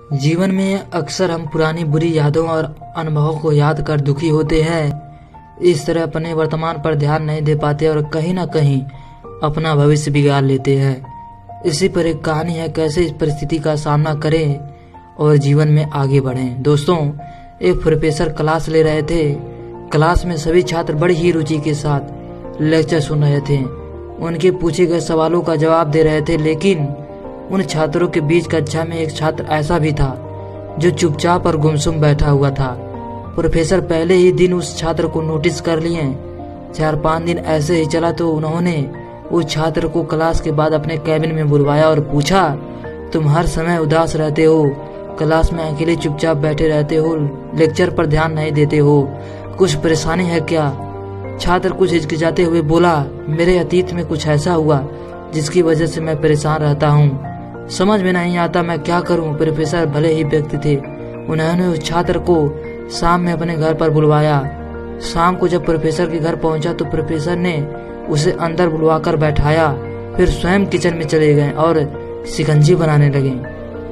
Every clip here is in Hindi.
जीवन में अक्सर हम पुरानी बुरी यादों और अनुभवों को याद कर दुखी होते हैं। इस तरह अपने वर्तमान पर ध्यान नहीं दे पाते और कहीं ना कहीं अपना भविष्य बिगाड़ लेते हैं। इसी पर एक कहानी है, कैसे इस परिस्थिति का सामना करें और जीवन में आगे बढ़ें। दोस्तों, एक प्रोफेसर क्लास ले रहे थे। क्लास में सभी छात्र बड़ी ही रुचि के साथ लेक्चर सुन रहे थे। उनके पूछे गए सवालों का जवाब दे रहे थे, लेकिन उन छात्रों के बीच कक्षा में एक छात्र ऐसा भी था जो चुपचाप और गुमसुम बैठा हुआ था। प्रोफेसर पहले ही दिन उस छात्र को नोटिस कर लिए। 4-5 दिन ऐसे ही चला तो उन्होंने उस छात्र को क्लास के बाद अपने कैबिन में बुलवाया और पूछा, तुम हर समय उदास रहते हो, क्लास में अकेले चुपचाप बैठे रहते हो, लेक्चर पर ध्यान नहीं देते हो, कुछ परेशानी है क्या? छात्र कुछ हिचकिचाते हुए बोला, मेरे अतीत में कुछ ऐसा हुआ जिसकी वजह से मैं परेशान रहता हूँ, समझ में नहीं आता मैं क्या करूं। प्रोफेसर भले ही व्यक्ति थे, उन्होंने उस छात्र को शाम में अपने घर पर बुलवाया। शाम को जब प्रोफेसर के घर पहुंचा तो प्रोफेसर ने उसे अंदर बुलवाकर बैठाया, फिर स्वयं किचन में चले गए और शिकंजी बनाने लगे।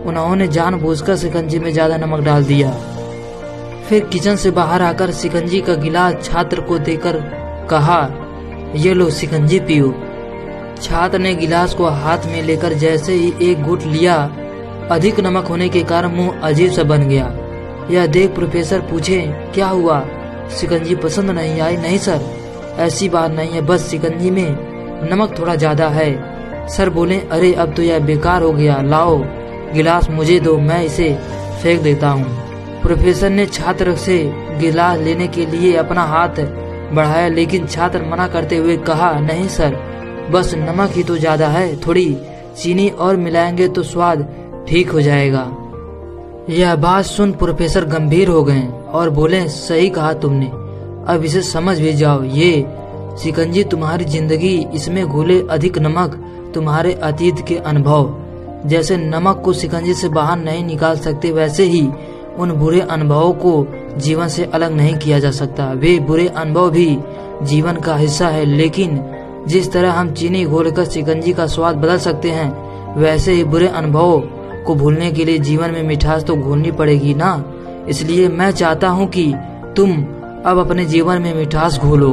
उन्होंने जानबूझकर शिकंजी में ज्यादा नमक डाल दिया। फिर किचन से बाहर आकर शिकंजी का गिलास छात्र को देकर कहा, ये लो शिकंजी पियो। छात्र ने गिलास को हाथ में लेकर जैसे ही एक घूंट लिया, अधिक नमक होने के कारण मुंह अजीब सा बन गया। यह देख प्रोफेसर पूछे, क्या हुआ, शिकंजी पसंद नहीं आई? नहीं सर, ऐसी बात नहीं है, बस शिकंजी में नमक थोड़ा ज्यादा है। सर बोले, अरे अब तो यह बेकार हो गया, लाओ गिलास मुझे दो, मैं इसे फेंक देता हूँ। प्रोफेसर ने छात्र से गिलास लेने के लिए अपना हाथ बढ़ाया, लेकिन छात्र मना करते हुए कहा, नहीं सर, बस नमक ही तो ज्यादा है, थोड़ी चीनी और मिलाएंगे तो स्वाद ठीक हो जाएगा। यह बात सुन प्रोफेसर गंभीर हो गए और बोले, सही कहा तुमने, अब इसे समझ भी जाओ। ये शिकंजी तुम्हारी जिंदगी, इसमें घुले अधिक नमक तुम्हारे अतीत के अनुभव। जैसे नमक को शिकंजी से बाहर नहीं निकाल सकते, वैसे ही उन बुरे अनुभवों को जीवन से अलग नहीं किया जा सकता। वे बुरे अनुभव भी जीवन का हिस्सा है, लेकिन जिस तरह हम चीनी घोलकर शिकंजी का स्वाद बदल सकते हैं, वैसे ही बुरे अनुभवों को भूलने के लिए जीवन में मिठास तो घोलनी पड़ेगी ना। इसलिए मैं चाहता हूँ कि तुम अब अपने जीवन में मिठास घोलो।